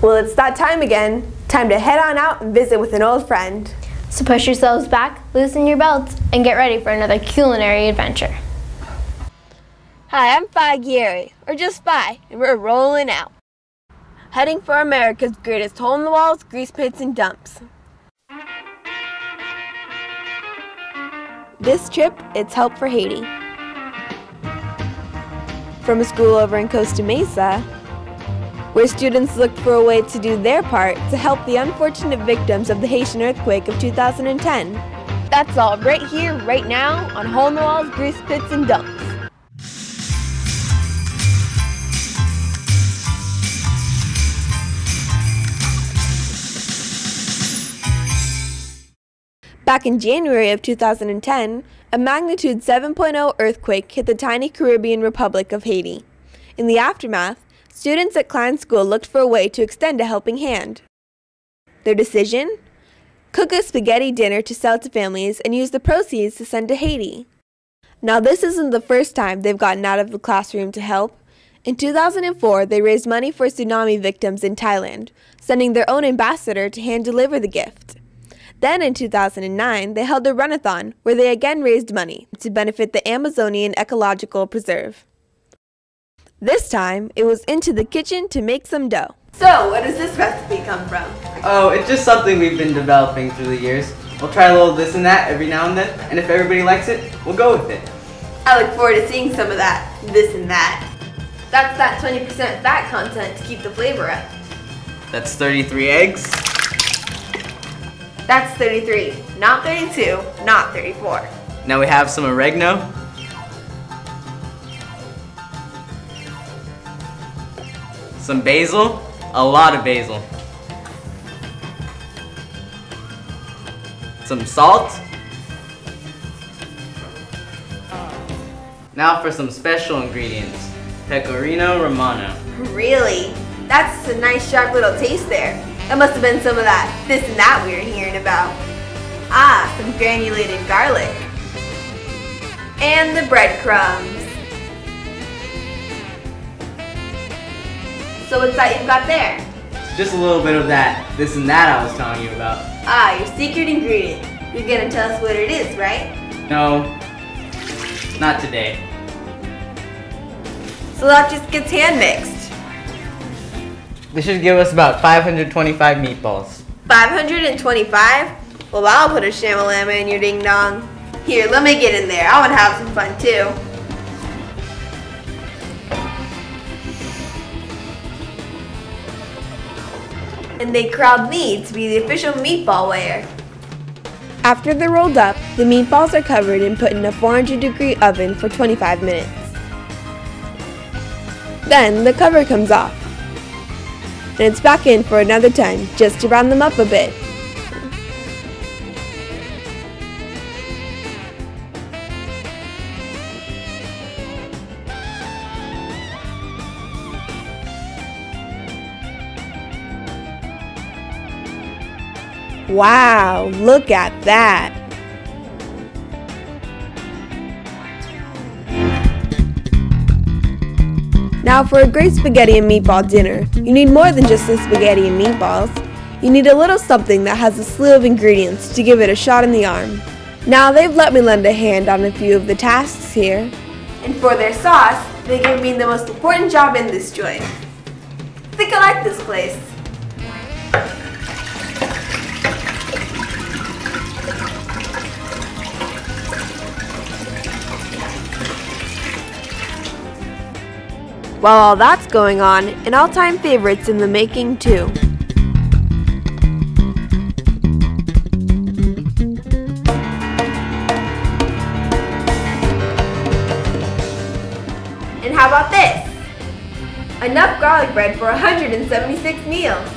Well, it's that time again. Time to head on out and visit with an old friend. So push yourselves back, loosen your belts, and get ready for another culinary adventure. Hi, I'm Fi Gary, or just Fi, and we're rolling out. Heading for America's greatest hole-in-the-walls, grease pits, and dumps. This trip, it's Help for Haiti. From a school over in Costa Mesa, where students looked for a way to do their part to help the unfortunate victims of the Haitian earthquake of 2010. That's all right here, right now, on Hole-in-the-Walls, Grease Pits, and Dumps. Back in January of 2010, a magnitude 7.0 earthquake hit the tiny Caribbean Republic of Haiti. In the aftermath, students at Klein School looked for a way to extend a helping hand. Their decision? Cook a spaghetti dinner to sell to families and use the proceeds to send to Haiti. Now, this isn't the first time they've gotten out of the classroom to help. In 2004, they raised money for tsunami victims in Thailand, sending their own ambassador to hand-deliver the gift. Then in 2009, they held a run-a-thon where they again raised money to benefit the Amazonian Ecological Preserve. This time, it was into the kitchen to make some dough. So, where does this recipe come from? Oh, it's just something we've been developing through the years. We'll try a little this and that every now and then, and if everybody likes it, we'll go with it. I look forward to seeing some of that, this and that. That's that 20% fat content to keep the flavor up. That's 33 eggs. That's 33, not 32, not 34. Now we have some oregano. Some basil, a lot of basil. Some salt. Now for some special ingredients. Pecorino Romano. Really? That's a nice sharp little taste there. That must have been some of that this and that we were hearing about. Ah, some granulated garlic. And the breadcrumbs. So what's that you've got there? It's just a little bit of that this and that I was telling you about. Ah, your secret ingredient. You're gonna tell us what it is, right? No, not today. So that just gets hand mixed. This should give us about 525 meatballs. 525? Well, I'll put a shamalama in your ding dong. Here, let me get in there. I want to have some fun too. And they crowned me to be the official meatball weigher. After they're rolled up, the meatballs are covered and put in a 400-degree oven for 25 minutes. Then the cover comes off. And it's back in for another time, just to round them up a bit. Wow, look at that! Now for a great spaghetti and meatball dinner, you need more than just the spaghetti and meatballs. You need a little something that has a slew of ingredients to give it a shot in the arm. Now they've let me lend a hand on a few of the tasks here. And for their sauce, they give me the most important job in this joint. I think I like this place. While all that's going on, an all-time favorite's in the making too. And how about this? Enough garlic bread for 176 meals.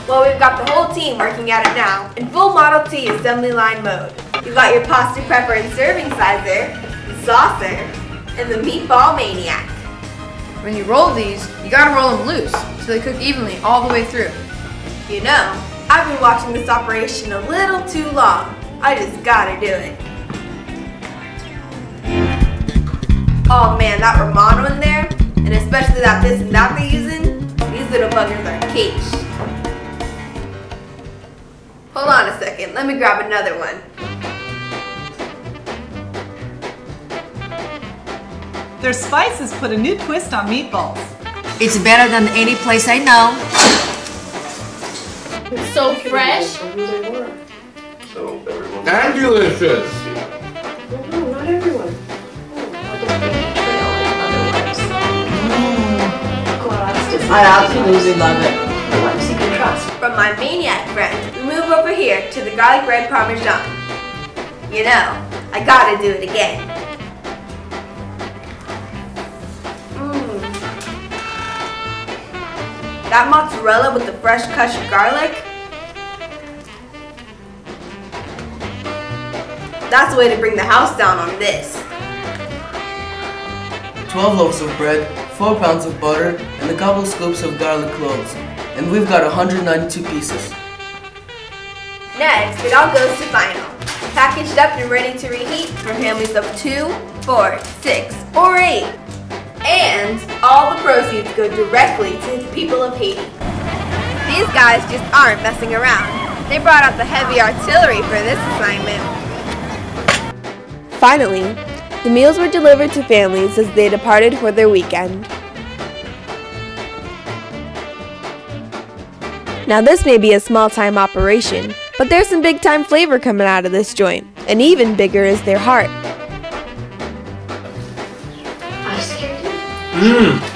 Well, we've got the whole team working at it now, in full Model T assembly line mode. You've got your pasta prepper and serving sizer, the saucer, and the meatball maniac. When you roll these, you gotta roll them loose so they cook evenly all the way through. You know, I've been watching this operation a little too long. I just gotta do it. Oh man, that Romano in there, and especially that this and that they're using, these little buggers are caged. Hold on a second, let me grab another one. Their spices put a new twist on meatballs. It's better than any place I know. So fresh. And delicious. I absolutely love it. From my maniac friend, we move over here to the garlic bread parmesan. You know, I gotta do it again. That mozzarella with the fresh crushed garlic, that's the way to bring the house down on this. 12 loaves of bread, 4 pounds of butter, and a couple scoops of garlic cloves. And we've got 192 pieces. Next, it all goes to final. Packaged up and ready to reheat for families of 2, 4, 6, or 8. And all the proceeds go directly to the people of Haiti. These guys just aren't messing around. They brought out the heavy artillery for this assignment. Finally, the meals were delivered to families as they departed for their weekend. Now this may be a small-time operation, but there's some big-time flavor coming out of this joint, and even bigger is their heart.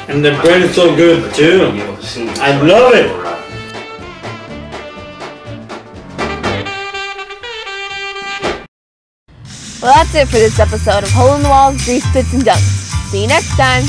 And the bread is so good too. I love it. Well, that's it for this episode of Hole in the Walls, Greasepits, and Dunks. See you next time.